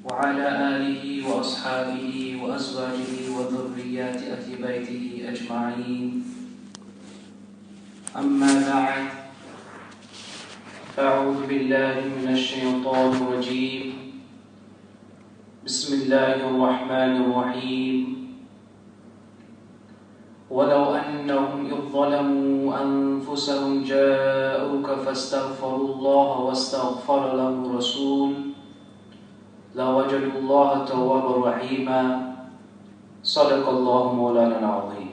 وعلى آله وأصحابه وأزواجه وذريات أهل بيته أجمعين. أما بعد، فأعوذ بالله من الشيطان الرجيم. بسم الله الرحمن الرحيم. ولو أنهم إذ ظلموا أنفسهم جاءوك فاستغفروا الله واستغفر لهم الرسول لوجدوا الله توابا رحيما. صدق الله مولانا العظيم.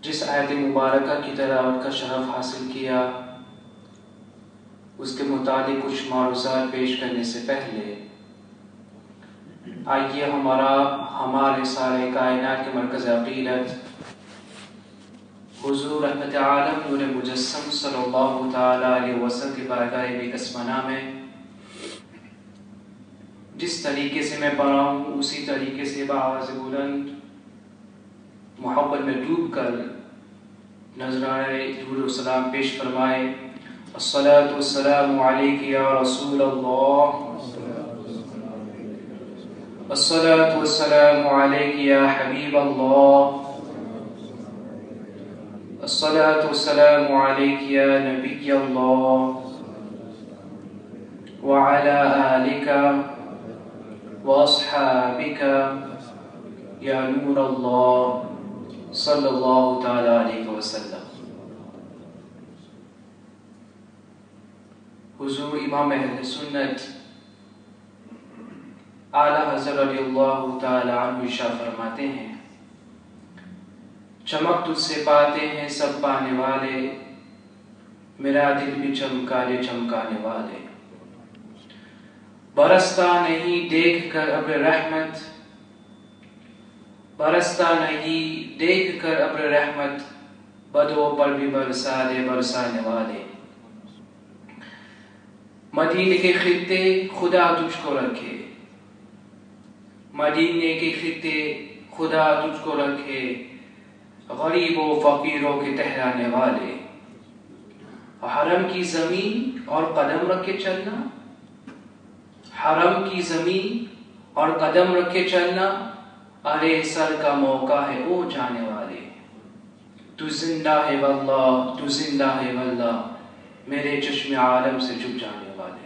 جس آیت مبارکہ کی تلاوت کا شرف حاصل کیا، اس کے متعلق کچھ معروضات پیش کرنے سے پہلے آئیے ہمارے سارے کائنات کے مرکز عقیدت حضور رحمت عالم نور مجسم صلی اللہ تعالی علیہ وسلم کی بارگاہ بے کسمنہ میں جس طریقے سے میں پڑھا ہوں اسی طریقے سے بآواز بلند محبت میں ڈوب کر نذرانہ درود و سلام پیش فرمائے. الصلاۃ والسلام علیک یا رسول اللہ، الصلاۃ والسلام علیک یا حبیب اللہ، الصلاۃ والسلام علیک یا نبی اللہ، وعلی آلک واصحابک یا نور اللہ صلی اللہ تعالی علیہ وسلم. حضور امام اہل سنت اعلیٰ حضرت رضی اللہ تعالی عنہ ارشاد فرماتے ہیں، چمک تجھ سے پاتے ہیں سب پانے والے، میرا دل بھی چمکانے چمکانے والے. برستا نہیں دیکھ کر ابر رحمت، برستا نہیں دیکھ کر ابر رحمت، بدوں پر بھی برسا دے برسانے والے. مدینے کے خطے خدا تجھ کو رکھے، مدینے کے خطے خدا تجھ کو رکھے، غریبوں فقیروں کے ٹہرانے والے. حرم کی زمین اور قدم رکھ کے چلنا، حرم کی زمین اور قدم رکھ کے چلنا، ارے سر کا موقع ہے او جانے والے. تو زندہ ہے واللہ، تو زندہ ہے واللہ، میرے چشم عالم سے جھک جانے والے.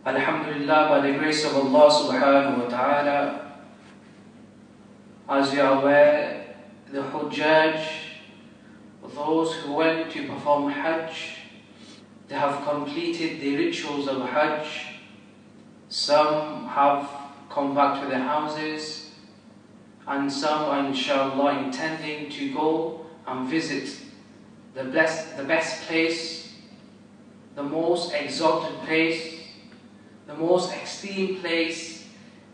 Alhamdulillah, by the grace of Allah subhanahu wa ta'ala, as you are aware, the Hujjaj, those who went to perform Hajj, they have completed the rituals of Hajj. Some have come back to their houses, and some are inshallah intending to go and visit the best place, the most exalted place, the most esteemed place,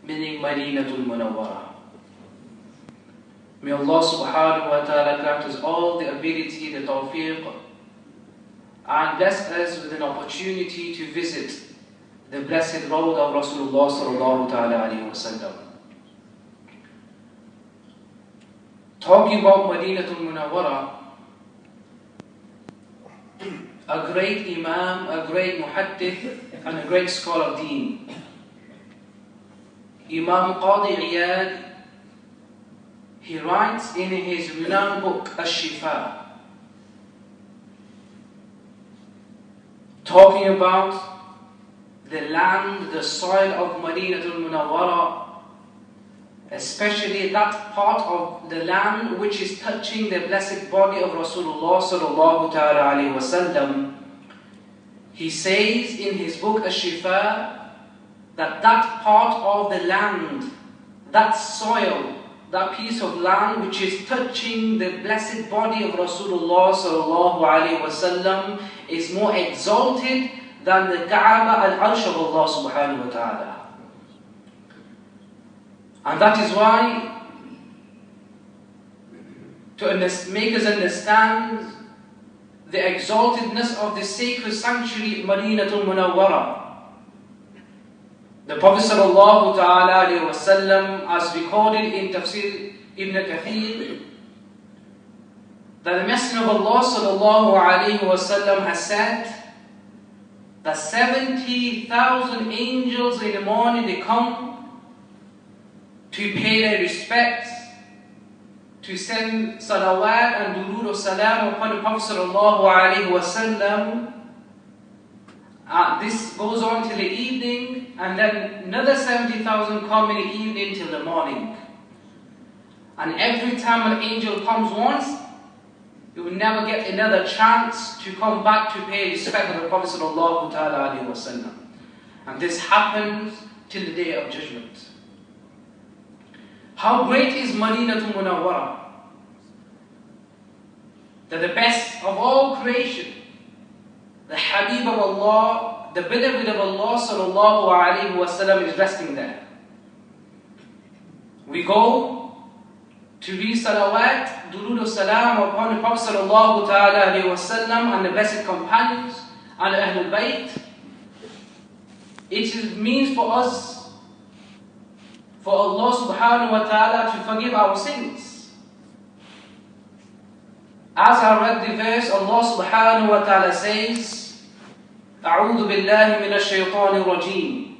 meaning Madinatul Munawwara. May Allah subhanahu wa ta'ala grant us all the ability, the tawfiq, and bless us with an opportunity to visit the blessed road of Rasulullah sallallahu ta'ala alayhi wa sallam. Talking about Madinatul Munawwara, a great Imam, a great Muhaddith, and a great scholar of deen, Imam Qadi Iyad, he writes in his renowned book Ash-Shifa, talking about the land, the soil of Madinatul Munawwara, especially that part of the land which is touching the blessed body of Rasulullah sallallahu ta'ala alayhi wa sallam. He says in his book Ash-Shifa that part of the land, that soil, that piece of land which is touching the blessed body of Rasulullah sallallahu alayhi wa sallam is more exalted than the Kaaba al-Arsh of Allah subhanahu wa ta'ala. And that is why, to make us understand the exaltedness of the sacred sanctuary Madinatul Munawwara, the Prophet sallallahu ta'ala alayhi wa sallam, as recorded in Tafsir Ibn Kathir, that the Messenger of Allah sallallahu alayhi wa sallam has said that 70,000 angels in the morning, they come to pay their respects, to send salawat and durood of salam upon the Prophet sallallahu alaihi wasallam. This goes on till the evening, and then another 70,000 come in the evening till the morning. And every time an angel comes once, you will never get another chance to come back to pay respect to the Prophet sallallahu alaihi wasallam. And this happens till the day of judgment. How great is Madinatul Munawwara? That the best of all creation, the Habib of Allah, the beloved of Allah sallallahu alaihi wasallam is resting there. We go to read salawat, durood of salam upon the Prophet sallallahu alaihi wasallam and the blessed companions and Ahlul Bayt. It means for us, for Allah subhanahu wa ta'ala to forgive our sins. As I read the verse, Allah subhanahu wa ta'ala says, أعوذ بالله من الشيطان الرجيم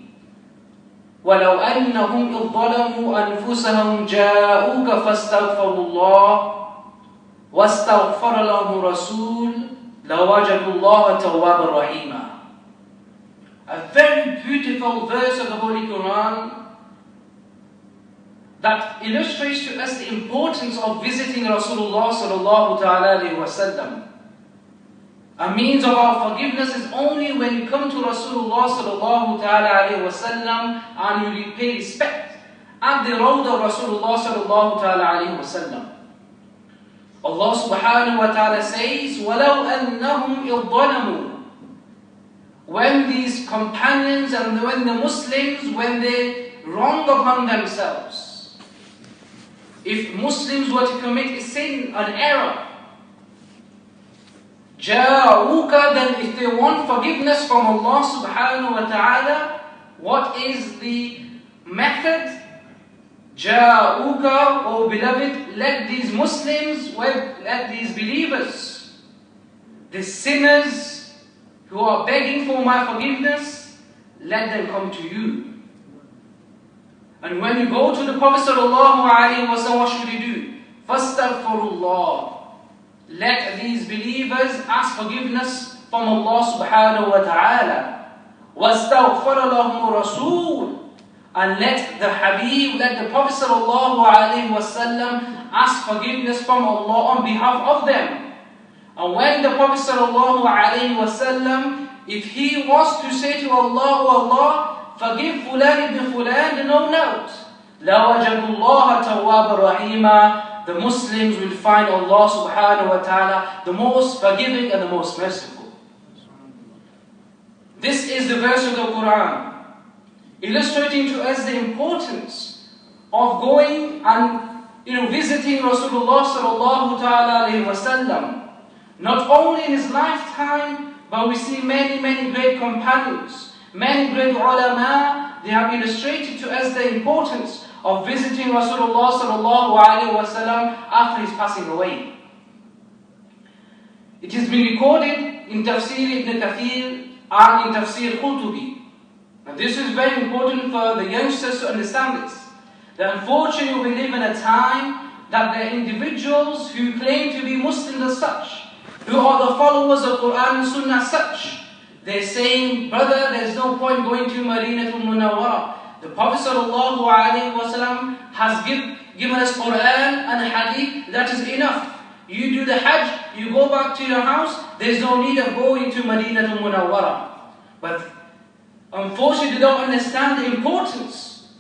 ولو أنهم إذ ظلموا أنفسهم جاءوك فاستغفروا الله واستغفر لهم الرسول لوجدوا الله توابا رحيما. A very beautiful verse of the Holy Quran that illustrates to us the importance of visiting Rasulullah sallallahu alaihi wasallam. A means of our forgiveness is only when you come to Rasulullah sallallahu alaihi wasallam and you pay respect at the road of Rasulullah sallallahu alaihi wasallam. Allah subhanahu wa ta'ala says, وَلَوْ أَنَّهُمْ إِذْ ظَلَمُوا. When these companions and when the Muslims, when they wrong upon themselves, if Muslims were to commit a sin, an error, Ja'uka, then if they want forgiveness from Allah subhanahu wa ta'ala, what is the method? Ja'uka, O beloved, let these Muslims, let these believers, the sinners who are begging for my forgiveness, let them come to you. And when you go to the Prophet sallallahu alaihi wasallam, what should you do? Fastaghfirullah. Let these believers ask forgiveness from Allah subhanahu wa ta'ala. وَاسْتَغْفَرَ لَهُمُ الرَّسُولُ. And let the Habib, let the Prophet sallallahu alaihi wasallam ask forgiveness from Allah on behalf of them. And when the Prophet sallallahu alaihi wasallam, if he was to say to Allah, "Oh Allah, forgive Fulan ibn Fulan," no doubt, لَوَجَدُوا اللَّهَ تَوَّابًا رَحِيمًا. The Muslims will find Allah subhanahu wa ta'ala the most forgiving and the most merciful. This is the verse of the Quran, illustrating to us the importance of going and visiting Rasulullah sallallahu ta'ala alayhi wa sallam. Not only in his lifetime, but we see many great companions, many great ulama, they have illustrated to us the importance of visiting Rasulullah sallallahu alaihi wasallam after his passing away. It has been recorded in Tafsir Ibn Kathir and in Tafsir Qurtubi. Now this is very important for the youngsters to understand this. That unfortunately we live in a time that there are individuals who claim to be Muslims as such, who are the followers of Quran and Sunnah as such. They're saying, brother, there's no point going to Madinatul Munawwara. The Prophet ﷺ has given us Quran and Hadith, that is enough. You do the Hajj, you go back to your house, there's no need of going to Madinatul Munawwara. But unfortunately they don't understand the importance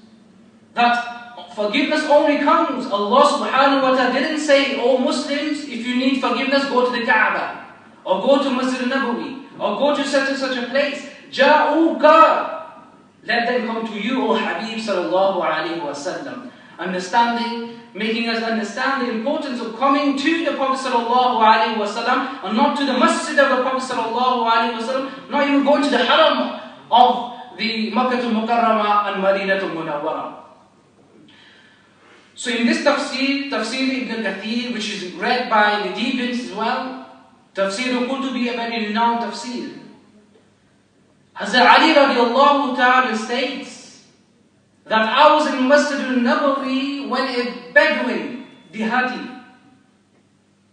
that forgiveness only comes. Allah subhanahu wa ta'ala didn't say, "Oh Muslims, if you need forgiveness, go to the Kaaba, or go to Masjid al-Nabawi, or go to such and such a place." Ja'uka. Let them come to you, O Habib sallallahu alaihi wasallam. Understanding, making us understand the importance of coming to the Prophet sallallahu alaihi wasallam, and not to the masjid of the Prophet sallallahu alaihi wasallam, not even going to the haram of the Makkah al-Mukarramah and Madinatul Munawwara. So in this Tafsir Ibn Kathir, which is read by the deviants as well, Tafsir al-Qurtubi, a very renowned Tafsir, Hazrat Ali radiallahu ta'ala states that I was in Masjid al-Nabawi when a Bedouin, Dihati,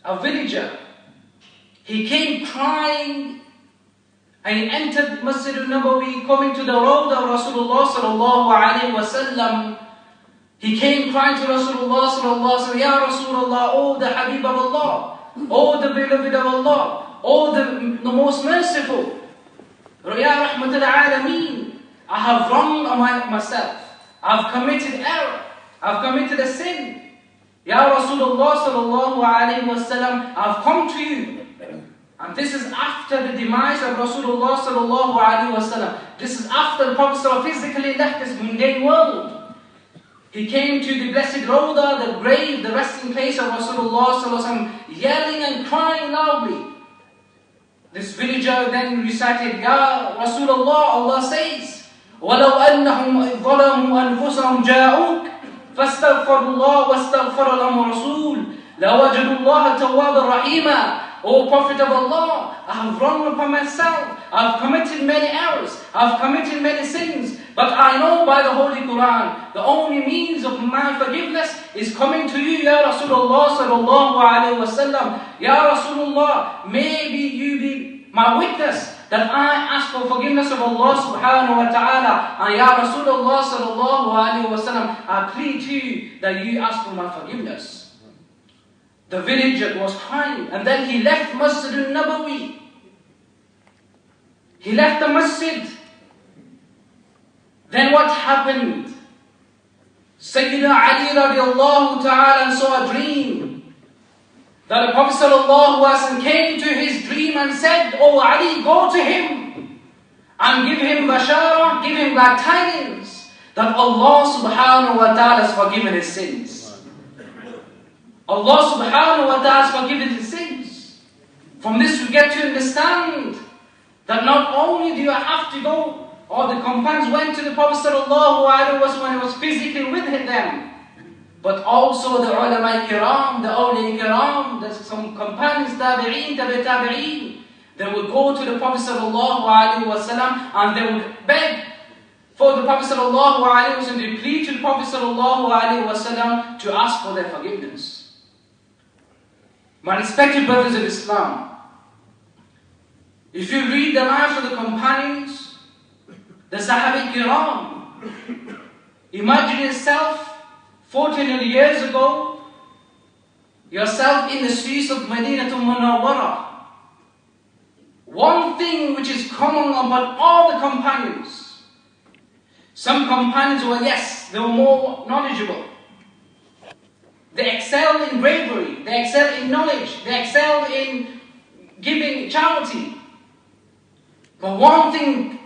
a villager, he came crying and he entered Masjid al-Nabawi, coming to the road of Rasulullah sallallahu alayhi wa sallam. He came crying to Rasulullah sallallahu alayhi wa sallam, Ya Rasulullah, oh the Habib of Allah, oh the beloved of Allah, oh the most merciful, Ya Rahmat al-Alameen, I have wronged myself, I have committed error, I have committed a sin. Ya Rasulullah sallallahu alayhi wa sallam, I have come to you. And this is after the demise of Rasulullah sallallahu alayhi wa sallam. This is after the Prophet physically left this mundane world. He came to the blessed Rawda, the grave, the resting place of Rasulullah sallallahu alayhi wa sallam, yelling and crying loudly. This villager then recited, Ya Rasulullah, Allah says, وَلَوْ أَنَّهُمْ ظَلَمُوا أَنفُسَهُمْ جَاءُوكَ فَاسْتَغْفَرُوا اللَّهَ وَاسْتَغْفَرَ لَهُمُ الرَّسُولُ لَوَجَدُوا اللَّهَ تَوَّابًا رَحِيمًا. O Prophet of Allah, I have wronged upon myself, I have committed many errors, I have committed many sins, but I know by the Holy Quran, the only means of my forgiveness is coming to you, Ya Rasulullah sallallahu alayhi wa sallam. Ya Rasulullah, maybe you be my witness that I ask for forgiveness of Allah subhanahu wa ta'ala, and Ya Rasulullah sallallahu alayhi wa sallam, I plead to you that you ask for my forgiveness. The villager was crying, and then he left Masjid al-Nabawi. He left the masjid. Then what happened? Sayyidina Ali radiallahu ta'ala saw a dream. That the Prophet sallallahu alaihi wasallam came to his dream and said, Oh Ali, go to him and give him bashara, give him glad tidings that Allah subhanahu wa ta'ala has forgiven his sins. Allah subhanahu wa ta'ala has forgiven his sins. From this we get to understand that not only do you have to go, or the companions went to the Prophet sallallahu alaihi wasallam when he was physically with them, but also the ulama kiram, the awliya kiram, some companions, tabi'een, tabi'een, they would go to the Prophet sallallahu alaihi wasallam and they would beg for the Prophet sallallahu alaihi wasallam, to plead to the Prophet sallallahu alaihi wasallam to ask for their forgiveness. My respected brothers of Islam, if you read the lives of the companions, the Sahaba Kiram, imagine yourself 1400 years ago, yourself in the streets of Madinatul Munawwara. One thing which is common among all the companions, some companions were, yes, they were more knowledgeable. They excelled in bravery, they excelled in knowledge, they excelled in giving charity. But one thing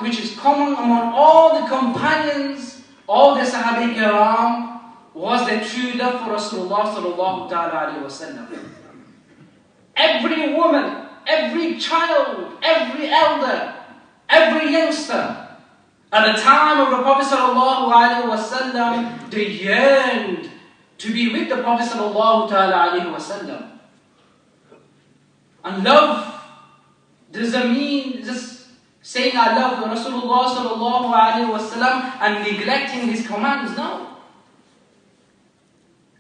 which is common among all the companions, all the Sahaba Kiram, was the true love for Rasulullah sallallahu alayhi wa sallam. Every woman, every child, every elder, every youngster, at the time of the Prophet sallallahu alayhi wa sallam, they yearned to be with the Prophet sallallahu alayhi wa sallam. And love doesn't mean just saying I love Rasulullah sallallahu alayhi wa sallam and neglecting his commands. No.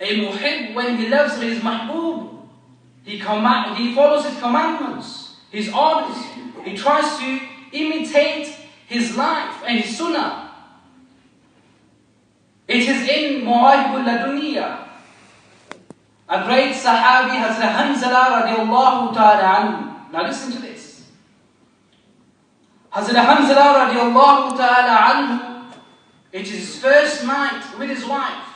A muhib, when he loves his mahbub, he follows his commandments, his orders. He tries to imitate his life and his sunnah. It is in Muwahibul Laduniya. A great Sahabi, Hazrat Hanzala radiallahu ta'ala anhu. Now listen to this. Hazrat Hanzala radiallahu ta'ala anhu, it is his first night with his wife.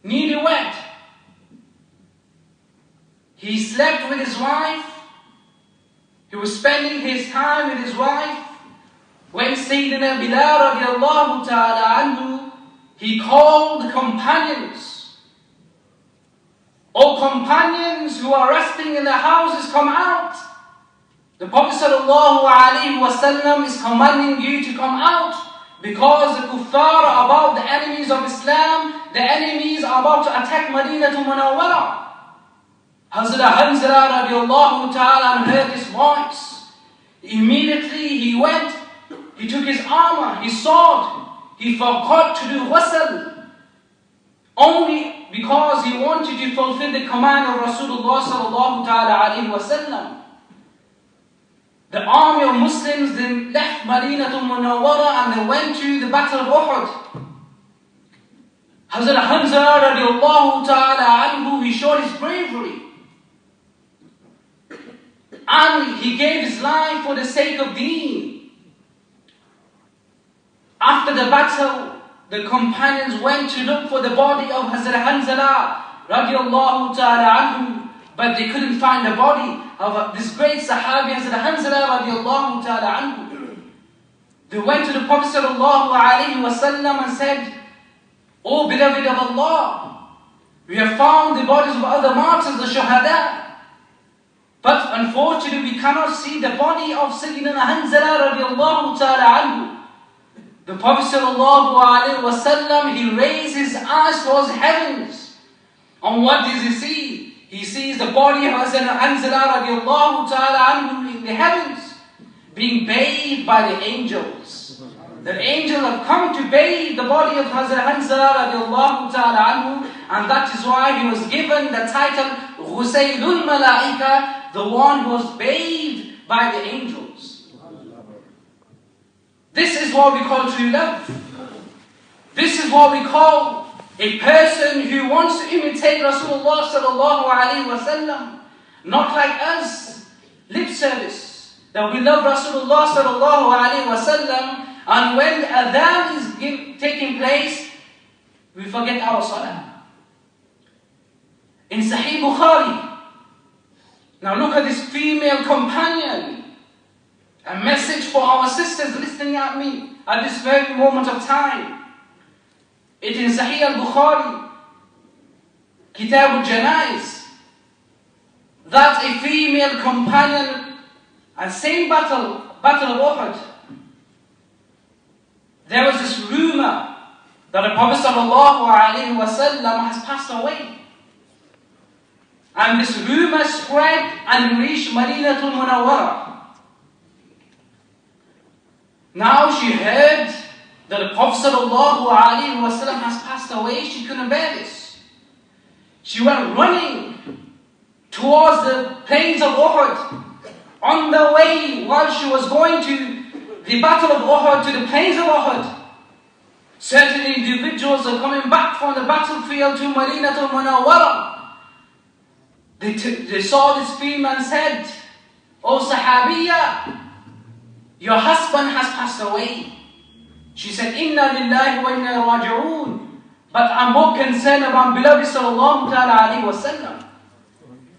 Newlywed. He slept with his wife. He was spending his time with his wife. When Sayyidina Bilal radiallahu ta'ala anhu, he called the companions. O companions who are resting in their houses, come out. The Prophet sallallahu alaihi wasallam is commanding you to come out, because the kuffar are about, the enemies of Islam, the enemies are about to attack Madinatul Munawwara. Hazrat Hanzala radiallahu ta'ala heard this voice. Immediately he went, he took his armor, his sword, he forgot to do ghusl, only because he wanted to fulfill the command of Rasulullah sallallahu ta'ala alayhi wa sallam. The army of Muslims then left Madinatul Munawwara and they went to the Battle of Uhud. Hazrat Hamza radiallahu ta'ala anhu, he showed his bravery. And he gave his life for the sake of deen. After the battle, the companions went to look for the body of Hazrat Hanzala radiallahu ta'ala anhu, but they couldn't find the body of this great Sahabi Hazrat Hanzala radiallahu ta'ala anhu. They went to the Prophet sallallahu alayhi wa sallam and said, "O beloved of Allah, we have found the bodies of other martyrs, the Shuhada. But unfortunately we cannot see the body of Sayyidina Hanzala radiallahu ta'ala anhu." The Prophet sallallahu alayhi wa sallam, he raised his eyes towards heavens. And what does he see? He sees the body of Sayyidina Hanzala radiallahu ta'ala anhu in the heavens, being bathed by the angels. The angels have come to bathe the body of Hazrat Hanzala radiallahu ta'ala anhu, and that is why he was given the title Ghusaylul Malaika, the one who was bathed by the angels. This is what we call true love. This is what we call a person who wants to imitate Rasulullah sallallahu alaihi wasallam, not like us, lip service, that we love Rasulullah sallallahu alaihi wasallam, and when the adhan is taking place, we forget our salah. In Sahih Bukhari, now look at this female companion. A message for our sisters listening at me at this very moment of time. It is Sahih al-Bukhari, Kitab al-Janais, that a female companion at same battle of Uhud, there was this rumor that the Prophet sallallahu alaihi wasallam has passed away. And this rumor spread and reached Madinatul Munawwara. Now she heard that the Prophet ﷺ has passed away. She couldn't bear this. She went running towards the plains of Uhud. On the way, while she was going to the battle of Uhud, to the plains of Uhud, certain individuals are coming back from the battlefield to Madinatul Munawwara. They saw this female and said, "O Sahabiya, your husband has passed away." She said, "Inna lillahi wa inna raji'un." But I'm more concerned about beloved sallallahu ta'ala alayhi wa sallam.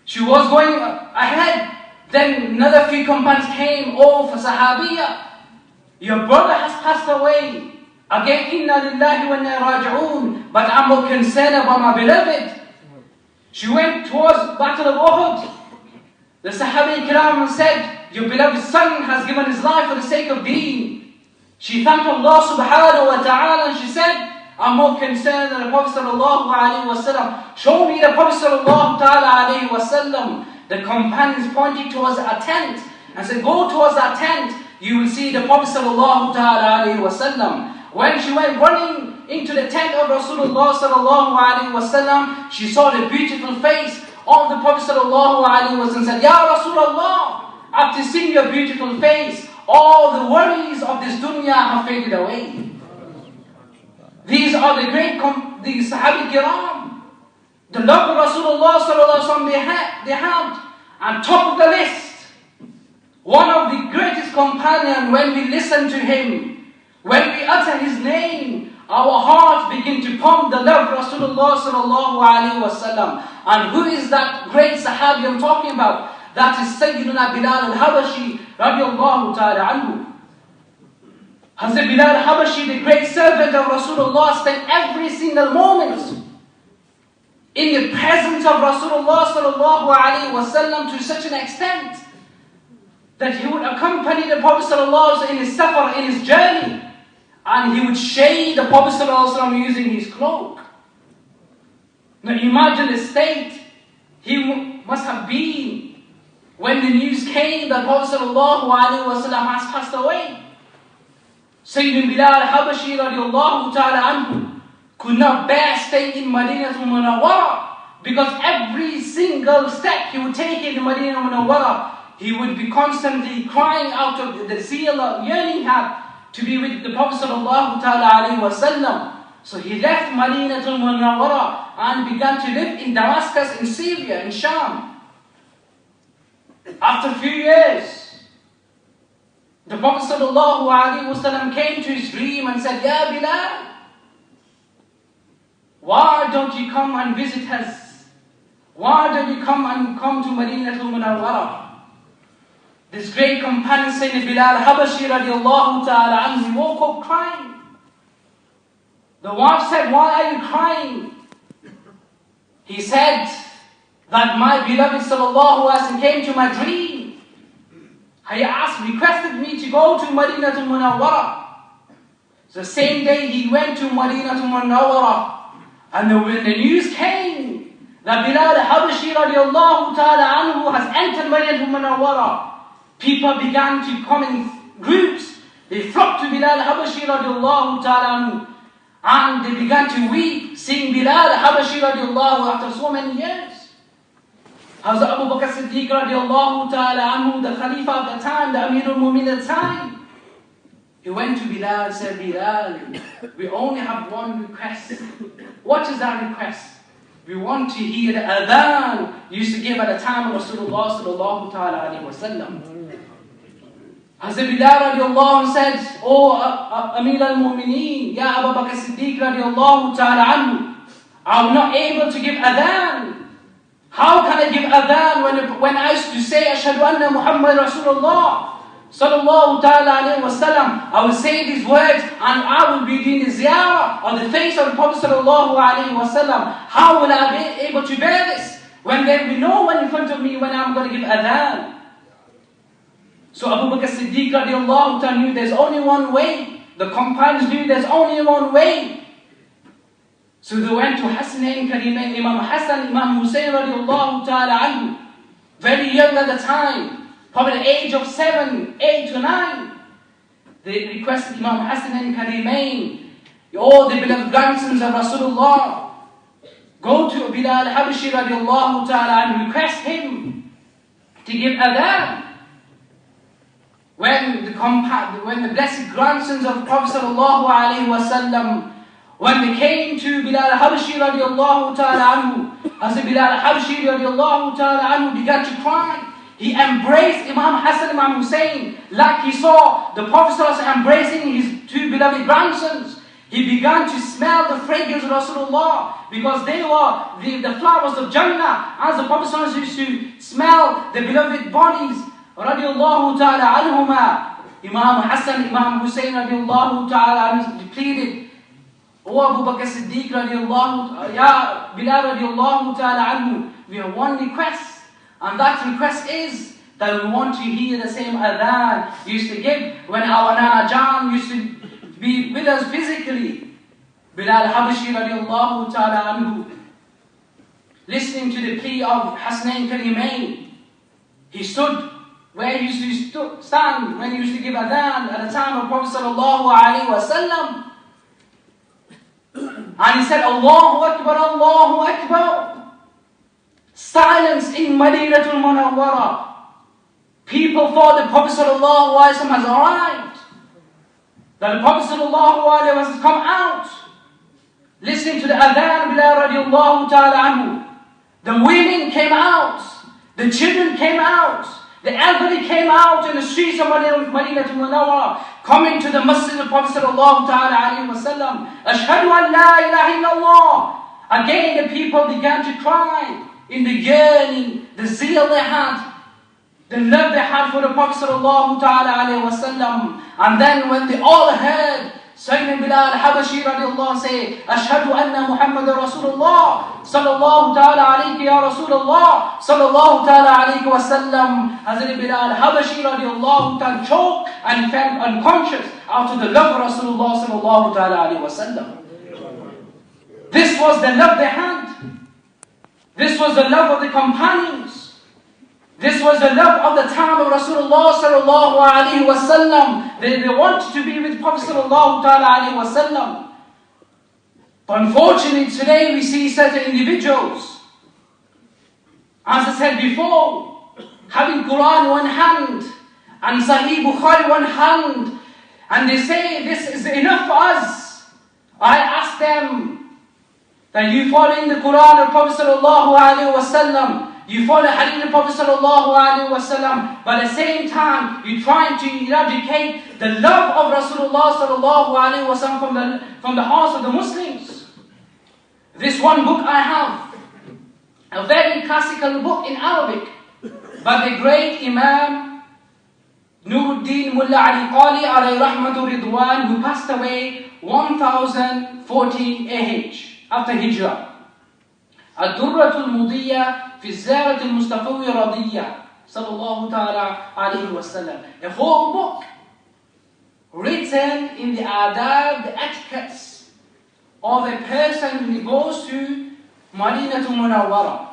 She was going ahead. Then another few companions came, "Oh, for Sahabiya, your brother has passed away." Again, "Inna lillahi wa inna raji'un." But I'm more concerned about my beloved. She went towards the battle of Uhud. The Sahabi Kiram said, "Your beloved son has given his life for the sake of deen." She thanked Allah subhanahu wa ta'ala and she said, "I'm more concerned than the Prophet sallallahu alayhi wa sallam. Show me the Prophet sallallahu alayhi wa sallam." The companions pointed towards a tent and said, "Go towards that tent, you will see the Prophet sallallahu alayhi wa sallam." When she went running into the tent of Rasulullah sallallahu alayhi wa sallam, she saw the beautiful face of the Prophet sallallahu alayhi wa sallam and said, "Ya Rasulullah, after seeing your beautiful face, all the worries of this dunya have faded away." These are the great the Sahabi Kiram. The love of Rasulullah sallallahu alayhi wa sallam they had. And top of the list, one of the greatest companions, when we listen to him, when we utter his name, our hearts begin to pump the love of Rasulullah sallallahu alayhi wa sallam. And who is that great Sahabi I'm talking about? That is Sayyidina Bilal al-Habashi radiallahu ta'ala anhu. Hazrat Bilal al-Habashi, the great servant of Rasulullah, spent every single moment in the presence of Rasulullah sallallahu alayhi wa sallam to such an extent that he would accompany the Prophet sallallahu alayhi wa sallam in his safar, in his journey, and he would shade the Prophet sallallahu alayhi wa sallam using his cloak. Now imagine the state he must have been when the news came that Prophet ﷺ has passed away, Sayyidina Bilal Habashi radiallahu ta'ala anhu could not bear staying in Madinatul Munawwara, because every single step he would take in Madinatul Munawwara, he would be constantly crying out of the zeal of yearning had to be with the Prophet sallallahu ta'ala alayhi wa sallam. So he left Madinatul Munawwara and began to live in Damascus, in Syria, in Sham. After a few years, the Prophet sallallahu alayhi wa sallam came to his dream and said, Ya Bilal, why don't you come and visit us? Why don't you come to Madinatul Munawwara? This great companion, Sayyidina Bilal Habashi radiallahu ta'ala anhu, he woke up crying. The wife said, why are you crying? He said that my beloved sallallahu alaihi wasallam came to my dream. He requested me to go to Madinatul Munawwara. So the same day he went to Madinatul Munawwara. And when the news came that Bilal Habashi radiallahu ta'ala anhu has entered Madinatul Munawwara, people began to come in groups. They flocked to Bilal Habashi radiallahu ta'ala anhu, and they began to weep, seeing Bilal Habashi radiallahu after so many years. Hazrat Abu Bakr Siddiq radiallahu ta'ala anhu, the Khalifa of the time, the Amir al-Mu'min at the time, he went to Bilal and said, Bilal, we only have one request. What is that request? We want to hear the adhan used to give at the time of Rasulullah sallallahu ta'ala alayhi wa sallam. Hazrat Bilal radiallahu anhu said, O Amir al-Mu'mineen, Ya Abu Bakr Siddiq radiallahu ta'ala anhu, I'm not able to give adhan. How can I give adhan when I used to say, Ashhadu anna Muhammad Rasulullah sallallahu ta'ala alayhi wa sallam, I will say these words and I will be doing the ziyarah on the face of the Prophet sallallahu alayhi wa sallam. How will I be able to bear this when there will be no one in front of me when I'm going to give adhan? So Abu Bakr Siddiq radiallahu ta'ala knew there's only one way. The companions knew there's only one way. So they went to Hasnain Karimain, Imam Hassan, Imam Hussein radiallahu ta'ala anhu, very young at the time, probably the age of 7, 8 to 9. They requested Imam Hassan and Karimain, all the beloved grandsons of Rasulullah, go to Bilal Habashi radiallahu ta'ala and request him to give adhan. When the blessed grandsons of Prophet sallallahu alayhi wa sallam, when they came to Bilal Habashi radiallahu ta'ala anhu, as Bilal Habashi radiallahu ta'ala anhu began to cry, he embraced Imam Hassan, Imam Hussein, like he saw the Prophet embracing his two beloved grandsons. He began to smell the fragrance of Rasulullah, because they were the flowers of Jannah, as the Prophet used to smell the beloved bodies radiallahu ta'ala anhuma. Imam Hassan, Imam Hussein radiallahu ta'ala anhu pleaded, O Abu Bakr Siddiq radiallahu, Ya Bilal radiallahu ta'ala anhu, we have one request. And that request is that we want to hear the same adhan used to give when our Nana Jan used to be with us physically. Bilal Habashi radiallahu ta'ala anhu, listening to the plea of Hasnain Karimain, he stood where he used to stand when he used to give adhan at the time of Prophet sallallahu alayhi wa sallam. And he said, Allahu Akbar, Allahu Akbar. Silence in Madinatul Munawwara. People thought the Prophet sallallahu alaihi wasallam has arrived. That the Prophet sallallahu alaihi wasallam has come out. Listening to the adhan Bilal radiallahu ta'ala anhu. The women came out. The children came out. The elderly came out in the streets of Madinatul Munawwara, coming to the masjid of Prophet sallallahu ta'ala alaihi wasallam. Ashhadu an la ilaha illallah. Again the people began to cry in the yearning, the zeal they had, the love they had for the Prophet sallallahu ta'ala alaihi wasallam. And then when they all heard Sayyidina Bilal Habashi radiallahu say, Ashhadu anna Muhammad Rasulullah sallallahu ta'ala alayhi ya Rasulullah sallallahu ta'ala alayhi wa sallam, Hazrat Bilal Habashi radiallahu ta'ala choked and fell unconscious out of the love of Rasulullah sallallahu ta'ala alayhi wa sallam. This was the love they had. This was the love of the companions. This was the love of the time of Rasulullah sallallahu alaihi wasallam. They wanted to be with Prophet sallallahu alaihi wasallam. But unfortunately today we see certain individuals, as I said before, having Quran in one hand and Sahih Bukhari in one hand, and they say this is enough for us. I ask them that you follow in the Quran of Prophet sallallahu alaihi wasallam. You follow Hadith of Prophet sallallahu alaihi wasallam, but at the same time, you're trying to eradicate the love of Rasulullah sallallahu alaihi wasallam from the hearts of the Muslims. This one book I have, a very classical book in Arabic, by the great Imam Nuruddin Mullah Ali Qali alayhi rahmatu ridwan, who passed away 1014 AH after Hijrah. الدرة المضية في الزارة المستفوي رضية صلى الله تعالى عليه وسلم. A whole book written in the adab, the etiquettes of a person who goes to Madinatul Munawwara.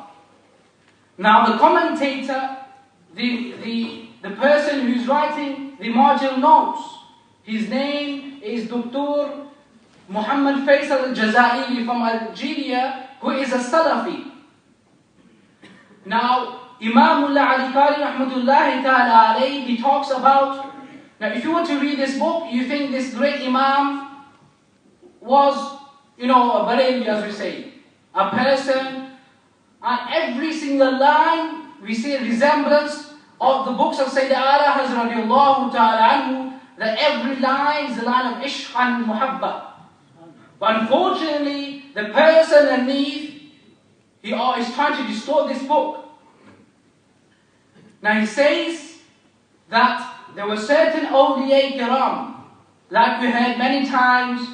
Now the commentator, the person who's writing the marginal notes, his name is Dr. Muhammad Faisal al-Jazairi from Algeria, who is a Salafi. Now, Imam Mullah Ali Qari rahmatullahi ta'ala alayhi, he talks about, now if you were to read this book, you think this great Imam was, a Bareli, as we say, a person, and every single line, we see a resemblance of the books of Sayyidina Ala Hazrat radiallahu ta'ala anhu, that every line is the line of Ishq and Muhabba. But unfortunately, the person underneath, he is trying to distort this book. Now he says that there were certain awliya kiram, like we heard many times,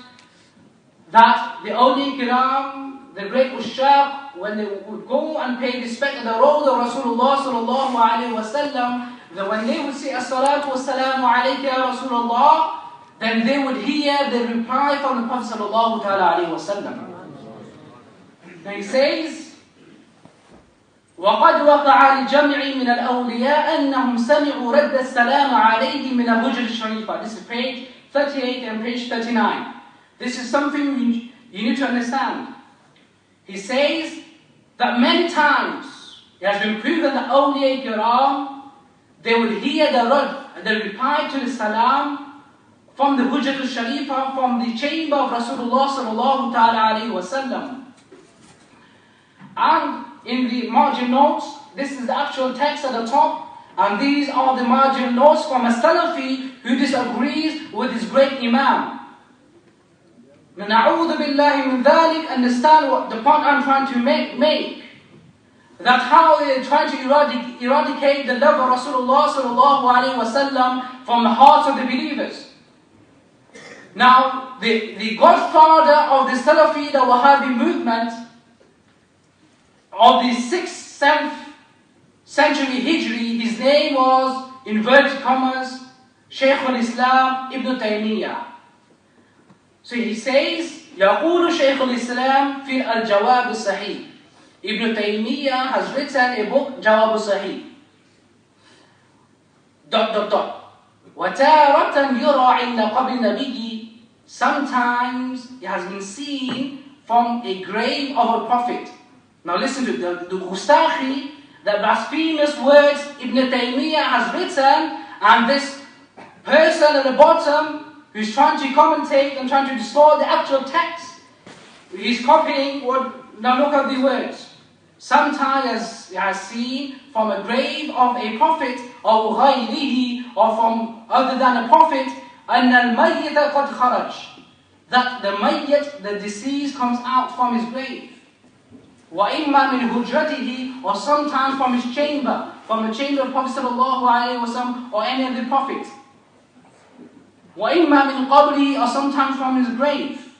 that the awliya kiram, the great ushaq, when they would go and pay respect to the road of Rasulullah sallallahu alaihi wasallam, that when they would say as-salatu was-salamu alayka ya Rasulullah, then they would hear the reply from the Prophet sallallahu alaihi wasallam. Now he says, وَقَدْ وَقَعَ لِجَمْعِ مِنَ الْأَوْلِيَاءِ أَنَّهُمْ سَمِعُوا رَدَّ السَّلَامَ عَلَيْهِ مِنَ الْهُجْرِ الشَّرِيفَةِ. This is page 38 and page 39. This is something you need to understand. He says that many times it has been proven that awliya kiram, they would hear the reply to the salam from the Hujjat al-Sharifa, from the chamber of Rasulullah sallallahu ta'ala alayhi wa sallam. And in the margin notes, this is the actual text at the top, and these are the margin notes from a Salafi who disagrees with his great Imam. Na'udhu billahi min dhalik, understand what the point I'm trying to make. That how they're trying to eradicate the love of Rasulullah sallallahu alayhi wa sallam from the hearts of the believers. Now, the godfather of the Salafi, the Wahhabi movement, of the 6th, 7th century Hijri, his name was, inverted commas, Shaykh al-Islam Ibn Taymiyyah. So he says, يقول شيخ الإسلام في الجواب الصحيح. Ibn Taymiyyah has written a book, Jawab al-Sahih. ... وتارة يرى عند قبر النبي. Sometimes it has been seen from a grave of a prophet. Now listen to the Gustakhi, the blasphemous words Ibn Taymiyyah has written, and this person at the bottom who's trying to commentate and trying to distort the actual text, he's copying what, now look at the words. Sometimes he has seen from a grave of a prophet, or غيره, or from other than a prophet, أن الميت قد خرج, that the mayyit, the deceased, comes out from his grave. وَإِمَّا مِنْ هُجْرَتِهِ, or sometimes from his chamber, from the chamber of Prophet sallallahu alaihi wasallam, or any of the prophets. وَإِمَّا مِنْ قَبْرِهِ, or sometimes from his grave.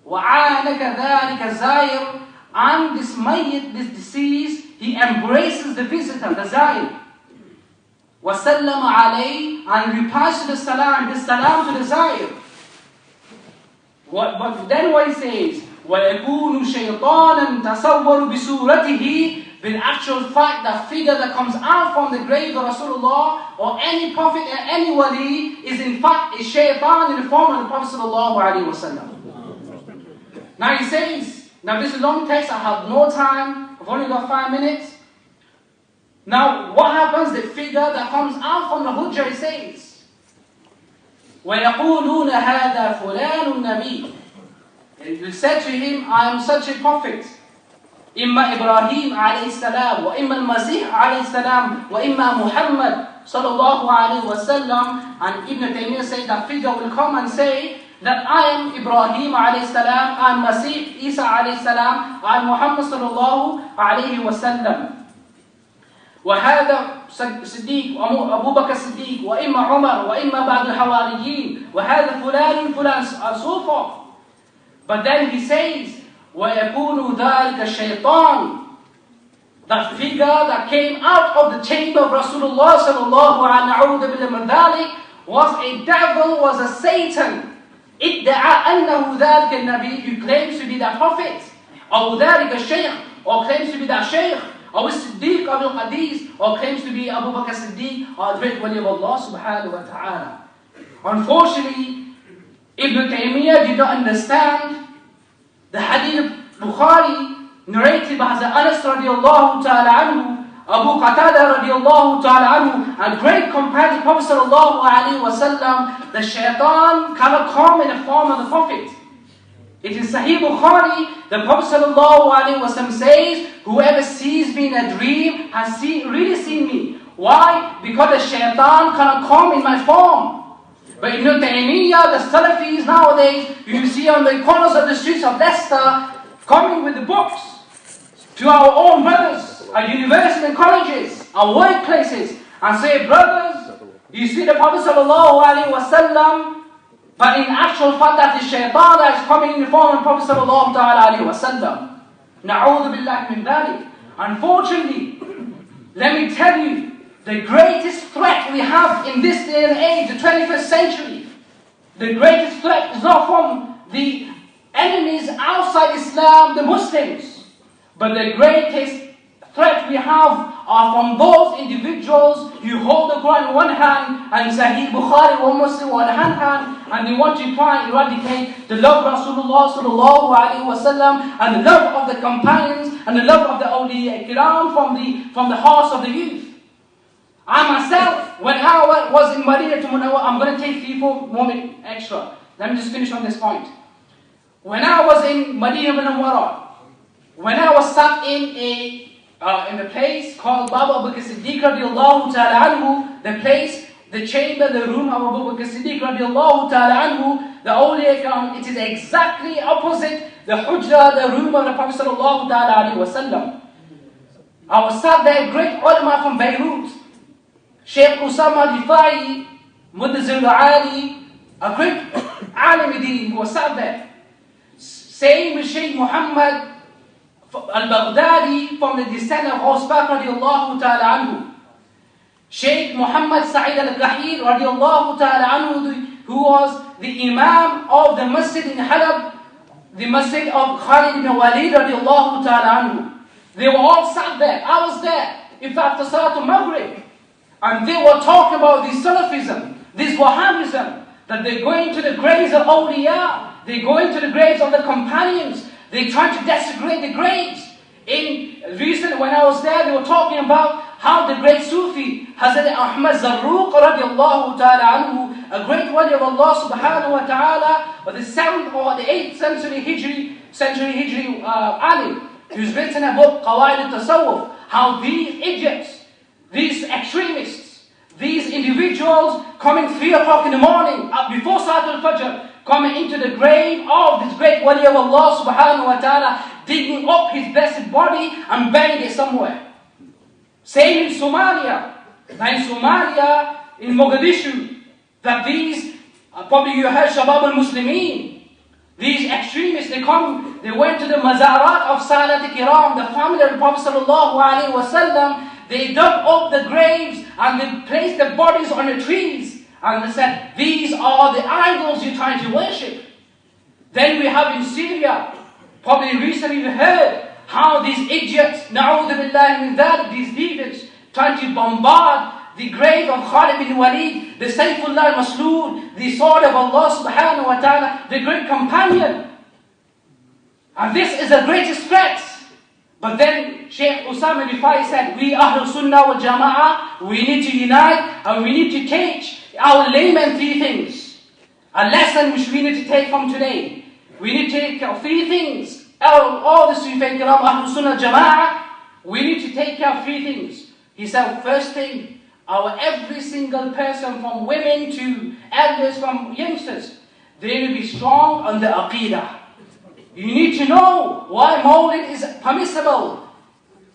وَعَانَكَ ذَلِكَ الزَّائِرُ, and this mayyit, this deceased, he embraces the visitor, the zair. وَسَلَّمَ عَلَيْهِ, and replies to the salam to the zair. But then what he says, وَيَكُونُ شَيْطَانًا تَصَوَّرُ بِسُورَتِهِ, But actual fact, that figure that comes out from the grave of Rasulullah or any prophet or any wali is in fact a shaitan in the form of the Prophet sallallahu alaihi wasallam. Now he says, now this is a long text, I have no time, I've only got 5 minutes. Now what happens, the figure that comes out from the hujjah, he says, وَيَقُولُونَ هَذَا فُلَانٌ نَبِيٌّ. He said to him, I am such a prophet. إما إبراهيم عليه السلام وإما المسيح عليه السلام وإما محمد صلى الله عليه وسلم. And Ibn Taymiyyah said that figure will come and say that I am Ibrahim عليه السلام, I am Masih Isa عليه السلام, I am Muhammad صلى الله عليه وسلم. وهذا صديق أبو بكر الصديق وإما عمر وإما بعض الحواريين وهذا فلان and so forth. But then he says وَيَكُونُ ذَلِكَ الشَّيْطَانِ. That figure that came out of the chamber of Rasulullah sallallahu alaihi wasallam was a devil, was a Satan. ادعى أنه ذلك النبي, who claims to be that prophet, أو ذلك الشيخ, or claims to be that sheikh, or Siddiq Abu Qadis, or claims to be Abu Bakr Siddiq, or great wali of Allah subhanahu wa ta'ala. Unfortunately, Ibn Taymiyyah did not understand the hadith of Bukhari narrated by Hazrat Anas radiallahu ta'ala anhu, Abu Qatada radiallahu ta'ala anhu, a great companion of Prophet sallallahu alayhi wa sallam, the shaitan cannot come in the form of the Prophet. It is Sahih Bukhari, the Prophet sallallahu alayhi wa sallam says, whoever sees me in a dream has really seen me. Why? Because the shaitan cannot come in my form. But Ibn Taymiyyah, the Salafis nowadays, you see on the corners of the streets of Leicester, coming with the books to our own brothers, our universities and colleges, our workplaces, and say, brothers, you see the Prophet sallallahu alaihi wasallam, but in actual fact that is shaitan that is coming in the form of the Prophet sallallahu alaihi wasallam. Na'udhu billahi min dhalik. Unfortunately, let me tell you, the greatest threat we have in this day and age, the 21st century, the greatest threat is not from the enemies outside Islam, the Muslims, but the greatest threat we have are from those individuals who hold the Quran in one hand and Sahih Bukhari or Muslim on the hand, and they want to try and eradicate the love of Rasulullah sallallahu alaihi wasallam and the love of the companions and the love of the awliya kiram from the hearts of the youth. I myself, when I was in Madinah to Munawwar, I'm going to take 3-4 minutes extra. Let me just finish on this point. When I was in Madinah Munawwar, when I was sat in a place called Baba Abu Bakr Siddiq radiallahu ta'ala anhu, the place, the chamber, the room of Abu Bakr Siddiq radiallahu ta'ala anhu, the awliya kiram, it is exactly opposite the hujra, the room of the Prophet sallallahu ta'ala alayhi wasallam. I was sat there, great ulama from Beirut, Shaykh Usama Rifai, Mudazzil Ali, a great alim who was sat there. Same with Shaykh Muhammad al-Baghdadi from the descent of Usbaq radiallahu ta'ala anhu. Shaykh Muhammad Sa'id al-Qahir radiallahu ta'ala anhu, who was the Imam of the Masjid in Halab, the Masjid of Khalid ibn Walid radiallahu ta'ala anhu. They were all sat there. I was there. In fact, after Salatul Maghrib. And they were talking about this Salafism, this Wahhabism, that they're going to the graves of awliya, they're going to the graves of the companions, they're trying to desecrate the graves. Recently, when I was there, they were talking about how the great Sufi, Hazrat Ahmad Zarruq radiallahu ta'ala anhu, a great wali of Allah subhanahu wa ta'ala, of the 7th or the 8th century Hijri alim, who's written a book, Qawaid al-Tasawwuf, how these idiots, these extremists, these individuals coming 3 o'clock in the morning, before Salatul Fajr, coming into the grave of this great wali of Allah subhanahu wa ta'ala, digging up his blessed body and burying it somewhere. Same in Somalia. Now in Somalia, in Mogadishu, that these, probably you heard Shabab al-Muslimin, these extremists, they went to the Mazarat of Salat al-Kiram, the family of the Prophet sallallahu alaihi wasallam. They dug up the graves and they placed the bodies on the trees. And they said, these are the idols you're trying to worship. Then we have in Syria, probably recently you heard, how these idiots, na'udhu billahi min dhalik, these leaders, trying to bombard the grave of Khalid bin Walid, the Sayfullah al-Maslool, the sword of Allah subhanahu wa ta'ala, the great companion. And this is the greatest threat. But then Shaykh Usama Rifai said, we Ahlul Sunnah wal Jama'ah, we need to unite and we need to teach our laymen three things. A lesson which we need to take from today. We need to take care of three things. All the Sufi Kiram, Ahlul Sunnah Jama'ah, we need to take care of three things. He said, first thing, every single person from women to elders, from youngsters, they will be strong on the Aqidah. You need to know why Mawlid is permissible.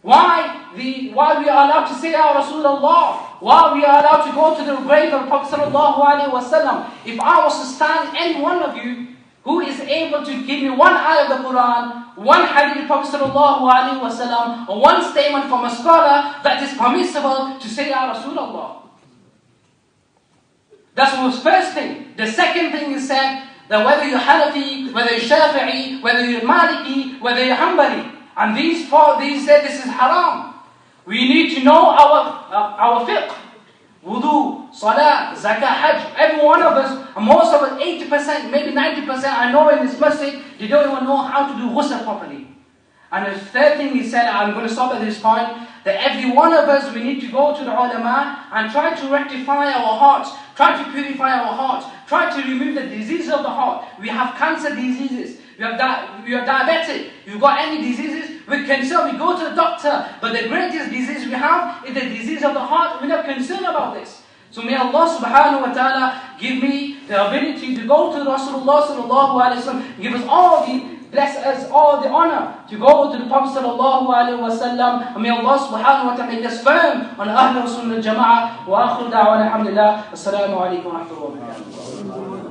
Why we are allowed to say Ya Rasulullah. Why we are allowed to go to the grave of Prophet Sallallahu Alaihi Wasallam. If I was to stand any one of you who is able to give me one ayah of the Quran, one hadith of Prophet Sallallahu Alaihi Wasallam, or one statement from a scholar that is permissible to say Ya Rasulullah. That was the first thing. The second thing is said, that whether you're Hanafi, whether you're Shafi'i, whether you're Maliki, whether you're Hanbali, and these said this is haram. We need to know our fiqh, wudu, salah, zakah, hajj. Every one of us, and most of us, 80%, maybe 90%, I know in this masjid, they don't even know how to do ghusl properly. And the third thing he said, I'm going to stop at this point, that every one of us, we need to go to the ulama and try to rectify our hearts, try to purify our hearts, try to remove the diseases of the heart. We have cancer diseases, we are diabetic, you've got any diseases, we're concerned, we go to the doctor, but the greatest disease we have is the disease of the heart. We're not concerned about this. So may Allah subhanahu wa ta'ala give me the ability to go to Rasulullah sallallahu alayhi wa sallam, give us all bless us all the honor to go to the Prophet sallallahu alayhi wa sallam. And may Allah subhanahu wa ta'ala make us firm on Ahlul Sunnah Jama'ah. Wa akhiru da'wana alhamdulillah. Assalamu alaikum wa rahmatullahi wa barakatuh.